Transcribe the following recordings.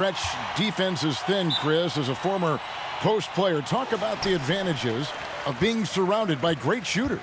Stretch defense is thin, Chris, as a former post player. Talk about the advantages of being surrounded by great shooters.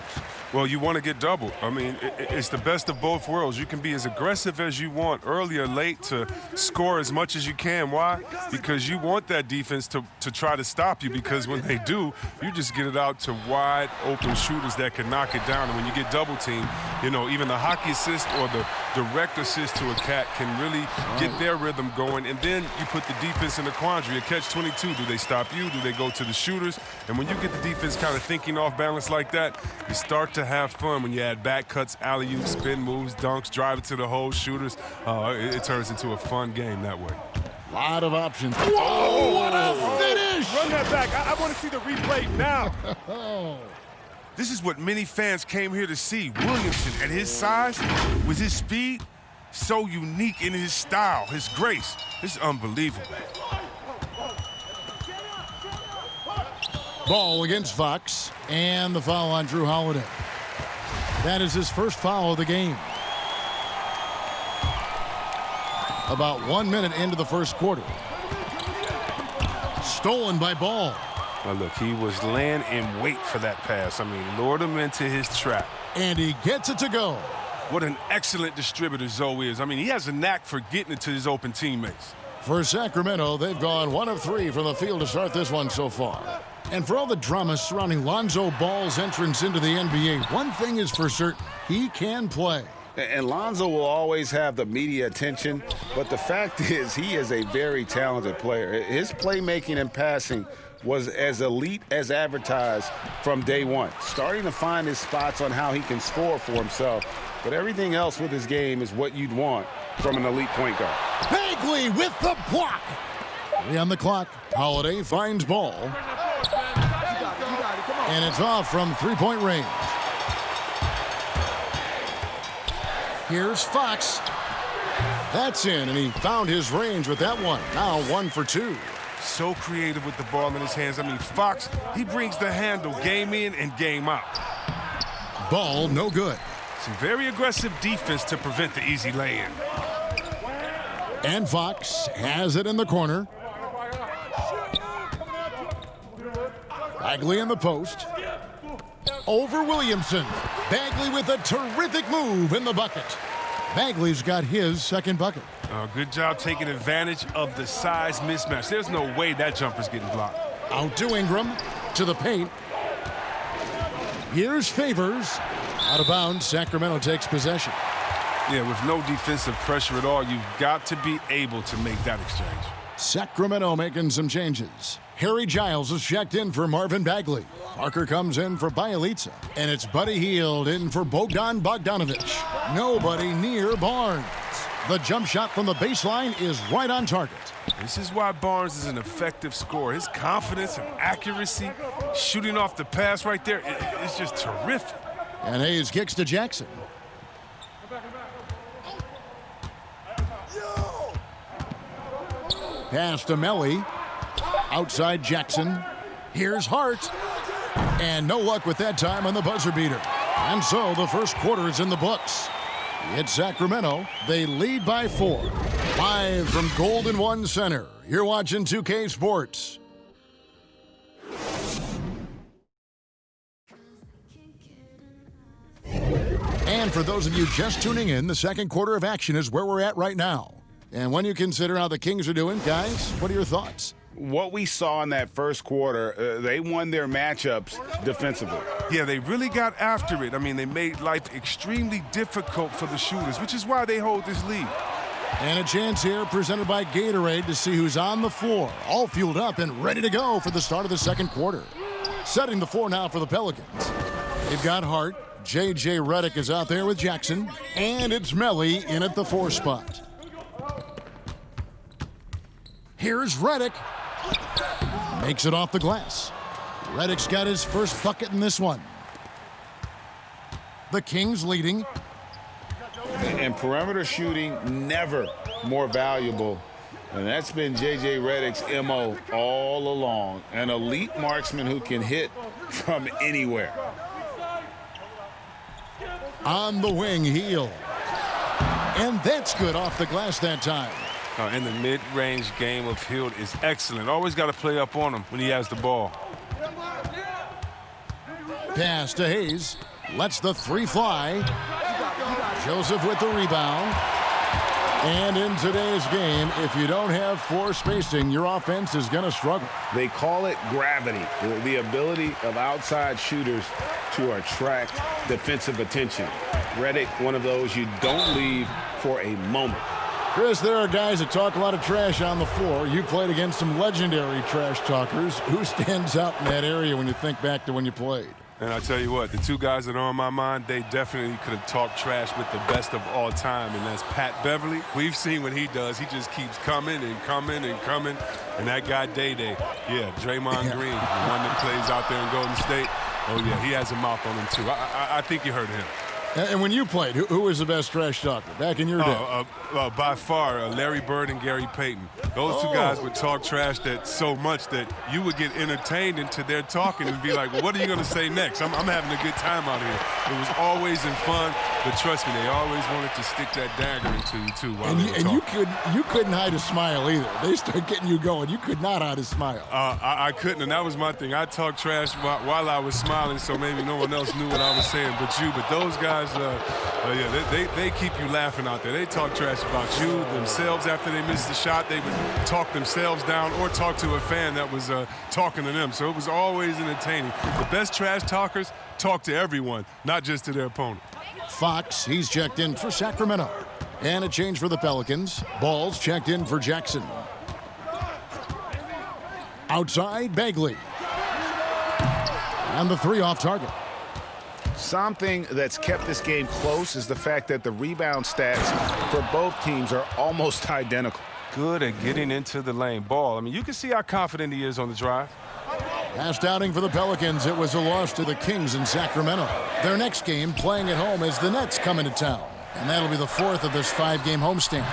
Well, you want to get doubled. I mean, it's the best of both worlds. You can be as aggressive as you want early or late to score as much as you can. Why? Because you want that defense to try to stop you, because when they do, you just get it out to wide open shooters that can knock it down. And when you get double teamed, you know, even the hockey assist or the direct assist to a cat can really get their rhythm going. And then you put the defense in a quandary, a catch-22. Do they stop you? Do they go to the shooters? And when you get the defense kind of thinking off balance like that, you start to have fun when you add back cuts, alley-oops, spin moves, dunks, drive it to the hole, shooters. It turns into a fun game that way. Lot of options. Whoa, what a finish! Run that back. I want to see the replay now. This is what many fans came here to see. Williamson, at his size, with his speed, so unique in his style, his grace. This is unbelievable. Ball against Fox, and the foul on Drew Holiday. That is his first foul of the game. About 1 minute into the first quarter. Stolen by Ball. Now look, he was laying in wait for that pass. I mean, lured him into his trap. And he gets it to go. What an excellent distributor Zoe is. I mean, he has a knack for getting it to his open teammates. For Sacramento, they've gone 1 of 3 from the field to start this one so far. And for all the drama surrounding Lonzo Ball's entrance into the NBA, one thing is for certain, he can play. And Lonzo will always have the media attention, but the fact is he is a very talented player. His playmaking and passing was as elite as advertised from day one, starting to find his spots on how he can score for himself. But everything else with his game is what you'd want from an elite point guard. Bagley with the block. 3 on the clock. Holiday finds Ball. And it's off from three-point range. Here's Fox. That's in, and he found his range with that one. Now 1 for 2. So creative with the ball in his hands. I mean, Fox, he brings the handle game in and game out. Ball no good. Some very aggressive defense to prevent the easy lay-in. And Fox has it in the corner. Bagley in the post. Over Williamson. Bagley with a terrific move in the bucket. Bagley's got his second bucket. Good job taking advantage of the size mismatch. There's no way that jumper's getting blocked. Out to Ingram, to the paint. Here's Favors. Out of bounds, Sacramento takes possession. Yeah, with no defensive pressure at all, you've got to be able to make that exchange. Sacramento making some changes. Harry Giles is checked in for Marvin Bagley. Parker comes in for Bielitsa. And it's Buddy Hield in for Bogdan Bogdanovic. Nobody near Barnes. The jump shot from the baseline is right on target. This is why Barnes is an effective scorer. His confidence and accuracy, shooting off the pass right there, it's just terrific. And Hayes kicks to Jackson. Pass to Melly. Outside Jackson. Here's Hart. And no luck with that time on the buzzer beater. And so the first quarter is in the books. It's Sacramento. They lead by 4. Live from Golden One Center. You're watching 2K Sports. And for those of you just tuning in, the second quarter of action is where we're at right now. And when you consider how the Kings are doing, guys, what are your thoughts? What we saw in that first quarter, they won their matchups defensively. Yeah, they really got after it. I mean, they made life extremely difficult for the shooters, which is why they hold this lead. And a chance here presented by Gatorade to see who's on the floor, all fueled up and ready to go for the start of the second quarter. Setting the floor now for the Pelicans. They've got Hart. J.J. Redick is out there with Jackson. And it's Melly in at the 4 spot. Here's Redick. Makes it off the glass. Redick's got his first bucket in this one. The Kings leading. And perimeter shooting, never more valuable. And that's been J.J. Redick's M.O. all along. An elite marksman who can hit from anywhere. On the wing, Hield. And that's good off the glass that time. And the mid-range game of Hield is excellent. Always got to play up on him when he has the ball. Pass to Hayes. Lets the three fly. Joseph with the rebound. And in today's game, if you don't have floor spacing, your offense is going to struggle. They call it gravity, the ability of outside shooters to attract defensive attention. Redick, one of those you don't leave for a moment. Chris, there are guys that talk a lot of trash on the floor. You played against some legendary trash talkers. Who stands out in that area when you think back to when you played? And I tell you what, the two guys that are on my mind, they definitely could have talked trash with the best of all time, and that's Pat Beverly. We've seen what he does. He just keeps coming and coming and coming. And that guy, Day-Day, yeah, Draymond Green, the one that plays out there in Golden State. Oh, yeah, he has a mouth on him, too. I think you heard him. And when you played, who was the best trash talker back in your day? By far, Larry Bird and Gary Payton. Those two guys would talk trash so much that you would get entertained into their talking and be like, well, what are you going to say next? I'm having a good time out here. It was always in fun, but trust me, they always wanted to stick that dagger into you, too, while they were talking. you couldn't hide a smile either. They start getting you going. You could not hide a smile. I couldn't, and that was my thing. I talked trash while I was smiling, so maybe no one else knew what I was saying but you. But those guys, they keep you laughing out there. They talk trash about you themselves after they missed the shot. They would talk themselves down or talk to a fan that was talking to them. So it was always entertaining. The best trash talkers talk to everyone, not just to their opponent. Fox, he's checked in for Sacramento. And a change for the Pelicans. Ball's checked in for Jackson. Outside, Bagley. And the three off target. Something that's kept this game close is the fact that the rebound stats for both teams are almost identical. Good at getting into the lane. Ball, I mean, you can see how confident he is on the drive. Last outing for the Pelicans, it was a loss to the Kings in Sacramento. Their next game, playing at home, as the Nets come into town. And that'll be the fourth of this five-game homestand.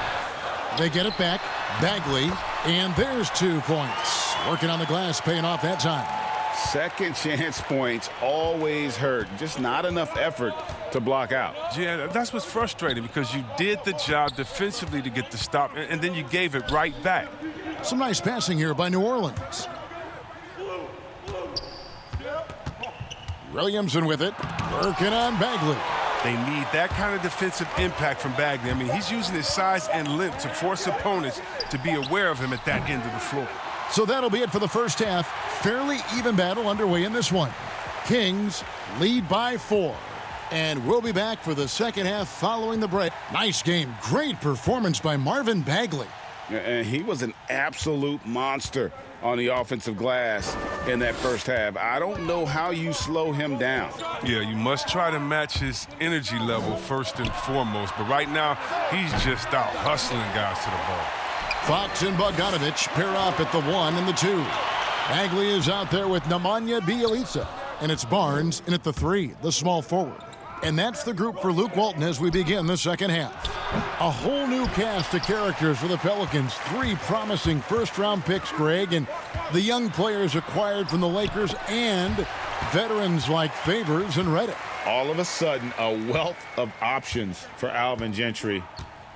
They get it back, Bagley, and there's 2 points. Working on the glass, paying off that time. Second chance points always hurt. Just not enough effort to block out. Yeah, that's what's frustrating because you did the job defensively to get the stop, and then you gave it right back. Some nice passing here by New Orleans. Williamson with it, working on Bagley. They need that kind of defensive impact from Bagley. I mean, he's using his size and length to force opponents to be aware of him at that end of the floor. So that'll be it for the first half. Fairly even battle underway in this one. Kings lead by 4. And we'll be back for the second half following the break. Nice game. Great performance by Marvin Bagley. And he was an absolute monster on the offensive glass in that first half. I don't know how you slow him down. Yeah, you must try to match his energy level first and foremost. But right now, he's just out hustling guys to the ball. Fox and Bogdanovich pair up at the 1 and the 2. Bagley is out there with Nemanja Bjelica. And it's Barnes in at the 3, the small forward. And that's the group for Luke Walton as we begin the second half. A whole new cast of characters for the Pelicans. 3 promising first-round picks, Greg, and the young players acquired from the Lakers and veterans like Favors and Redick. All of a sudden, a wealth of options for Alvin Gentry.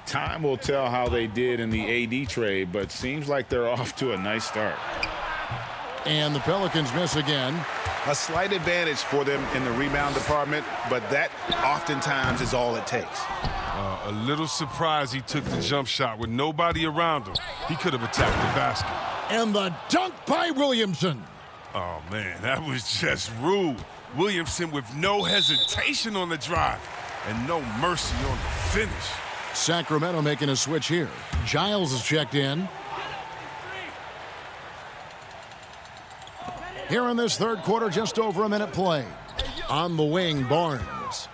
Time will tell how they did in the AD trade, but seems like they're off to a nice start. And the Pelicans miss again. A slight advantage for them in the rebound department, but that oftentimes is all it takes. A little surprised he took the jump shot with nobody around him. He could have attacked the basket. And the dunk by Williamson. Oh, man, that was just rude. Williamson with no hesitation on the drive and no mercy on the finish. Sacramento making a switch here. Giles is checked in. Here in this third quarter, just over a minute play. On the wing, Barnes.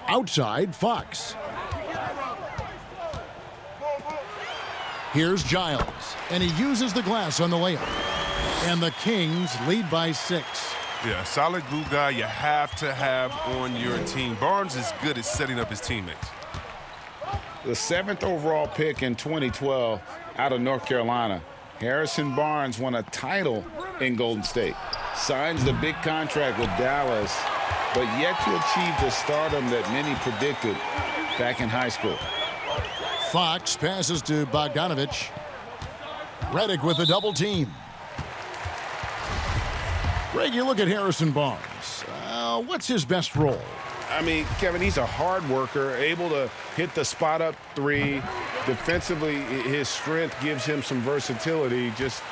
Outside, Fox. Here's Giles, and he uses the glass on the layup. And the Kings lead by 6. Yeah, solid glue guy you have to have on your team. Barnes is good at setting up his teammates. The 7th overall pick in 2012 out of North Carolina. Harrison Barnes won a title in Golden State. Signs the big contract with Dallas, but yet to achieve the stardom that many predicted. back in high school. Fox passes to Bogdanovich. Redick with a double team. Greg, you look at Harrison Barnes. What's his best role? I mean, Kevin, he's a hard worker, able to hit the spot-up three. Defensively, his strength gives him some versatility, just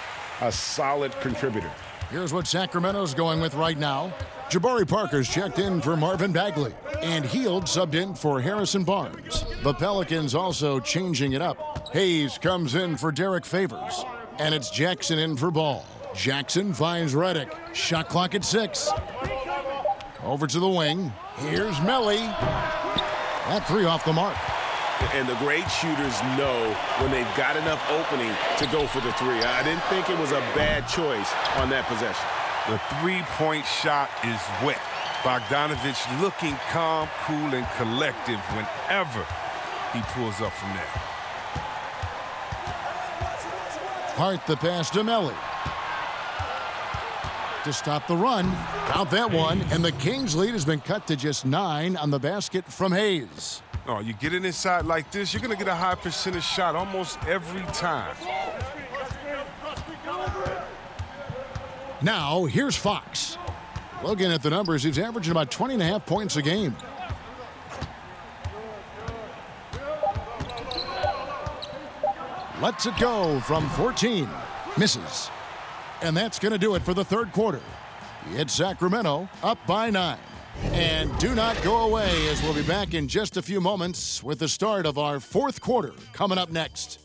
a solid contributor. Here's what Sacramento's going with right now. Jabari Parker's checked in for Marvin Bagley, and Hield subbed in for Harrison Barnes. The Pelicans also changing it up. Hayes comes in for Derek Favors, and it's Jackson in for Ball. Jackson finds Redick. Shot clock at 6. Over to the wing. Here's Melly. That three off the mark. And the great shooters know when they've got enough opening to go for the three. I didn't think it was a bad choice on that possession. The three-point shot is wet. Bogdanovich looking calm, cool, and collective whenever he pulls up from there. Hart the pass to Melly. To stop the run. Count that one, and the Kings' lead has been cut to just 9 on the basket from Hayes. Oh, you get it inside like this, you're going to get a high percentage shot almost every time. Now, here's Fox. Looking at the numbers, he's averaging about 20.5 points a game. Lets it go from 14. Misses. And that's going to do it for the third quarter. It's Sacramento up by 9. And do not go away, as we'll be back in just a few moments with the start of our fourth quarter coming up next.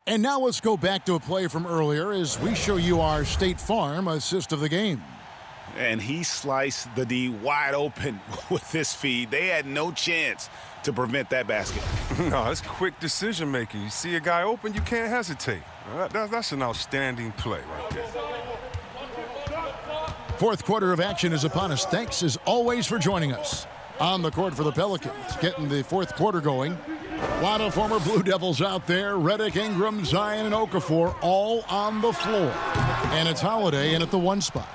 And now let's go back to a play from earlier as we show you our State Farm assist of the game. And he sliced the D wide open with this feed. They had no chance to prevent that basket. No, it's quick decision making. You see a guy open, you can't hesitate. That's an outstanding play right there. Fourth quarter of action is upon us. Thanks as always for joining us. On the court for the Pelicans, getting the fourth quarter going. A lot of former Blue Devils out there. Redick, Ingram, Zion, and Okafor all on the floor. And it's Holiday in at the 1 spot.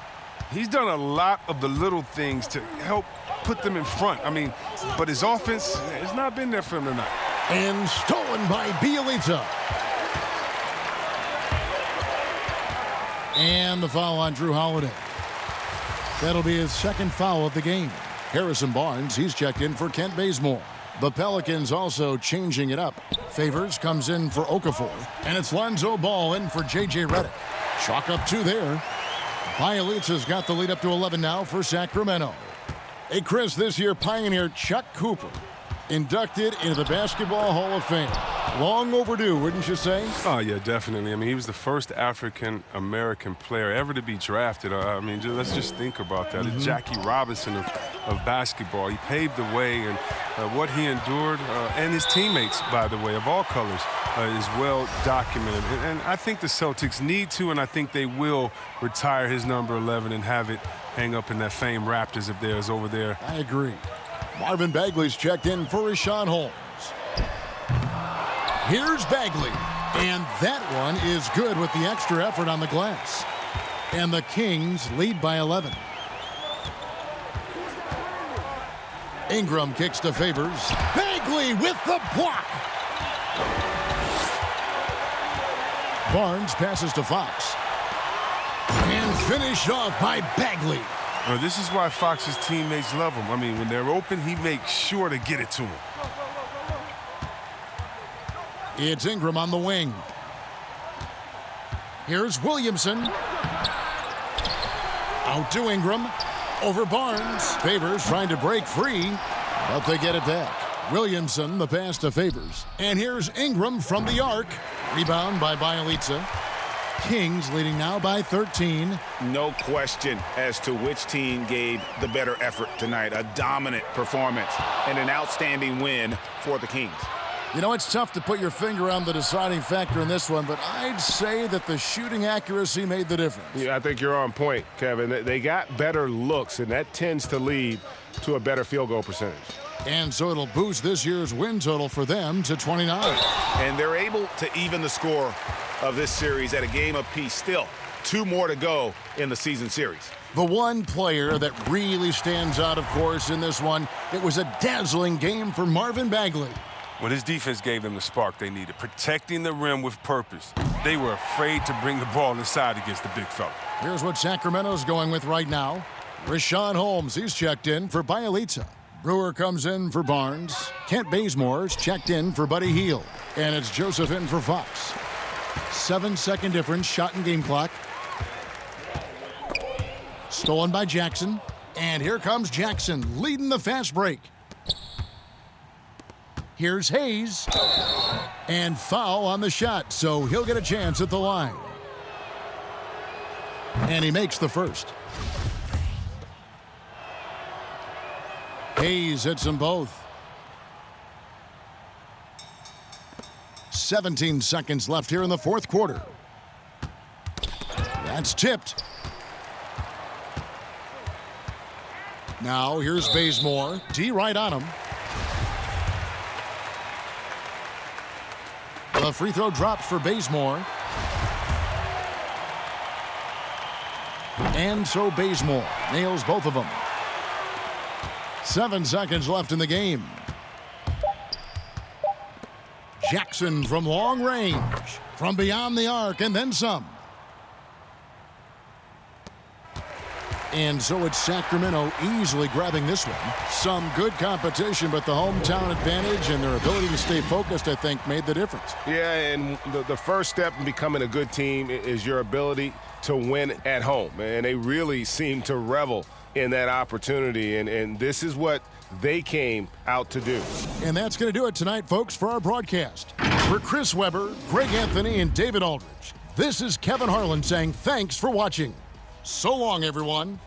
He's done a lot of the little things to help put them in front. I mean, but his offense has not been there for him tonight. And stolen by Bielitsa. And the foul on Drew Holiday. That'll be his second foul of the game. Harrison Barnes, he's checked in for Kent Bazemore. The Pelicans also changing it up. Favors comes in for Okafor. And it's Lonzo Ball in for J.J. Redick. Chalk up 2 there. Bielitsa's got the lead up to 11 now for Sacramento. Hey, Chris, this year Pioneer Chuck Cooper inducted into the Basketball Hall of Fame. Long overdue, wouldn't you say? Oh, yeah, definitely. I mean, he was the first African-American player ever to be drafted. I mean, let's just think about that. The Jackie Robinson of basketball. He paved the way, and what he endured, and his teammates, by the way, of all colors, is well documented. And I think the Celtics need to, and I think they will retire his number 11 and have it hang up in that famed Raptors of theirs over there. I agree. Marvin Bagley's checked in for Rashawn Holmes. Here's Bagley, and that one is good with the extra effort on the glass. And the Kings lead by 11. Ingram kicks to Favors. Bagley with the block. Barnes passes to Fox. And finished off by Bagley. Now, this is why Fox's teammates love him. I mean, when they're open, he makes sure to get it to him. It's Ingram on the wing. Here's Williamson. Out to Ingram. Over Barnes. Favors trying to break free, but they get it back. Williamson, the pass to Favors. And here's Ingram from the arc. Rebound by Bielitsa. Kings leading now by 13. No question as to which team gave the better effort tonight. A dominant performance and an outstanding win for the Kings. You know, it's tough to put your finger on the deciding factor in this one, but I'd say that the shooting accuracy made the difference. Yeah, I think you're on point, Kevin. They got better looks, and that tends to lead to a better field goal percentage. And so it'll boost this year's win total for them to 29. And they're able to even the score of this series at a game apiece. Still, 2 more to go in the season series. The one player that really stands out, of course, in this one, it was a dazzling game for Marvin Bagley. Well, his defense gave them the spark they needed, protecting the rim with purpose. They were afraid to bring the ball inside against the big fella. Here's what Sacramento's going with right now. Rashawn Holmes, he's checked in for Bielitsa. Brewer comes in for Barnes. Kent Bazemore's checked in for Buddy Hield. And it's Joseph in for Fox. 7-second difference, shot and game clock. Stolen by Jackson. And here comes Jackson, leading the fast break. Here's Hayes. And foul on the shot, so he'll get a chance at the line. And he makes the first. Hayes hits them both. 17 seconds left here in the fourth quarter. That's tipped. Now here's Bazemore. D right on him. The free throw drops for Bazemore. And so Bazemore nails both of them. 7 seconds left in the game. Jackson from long range, from beyond the arc, and then some. And so it's Sacramento easily grabbing this one. Some good competition, but the hometown advantage and their ability to stay focused, I think, made the difference. Yeah, and the first step in becoming a good team is your ability to win at home. And they really seem to revel in that opportunity, and this is what they came out to do. And that's going to do it tonight, folks, for our broadcast. For Chris Webber, Greg Anthony, and David Aldridge, this is Kevin Harlan saying thanks for watching. So long, everyone.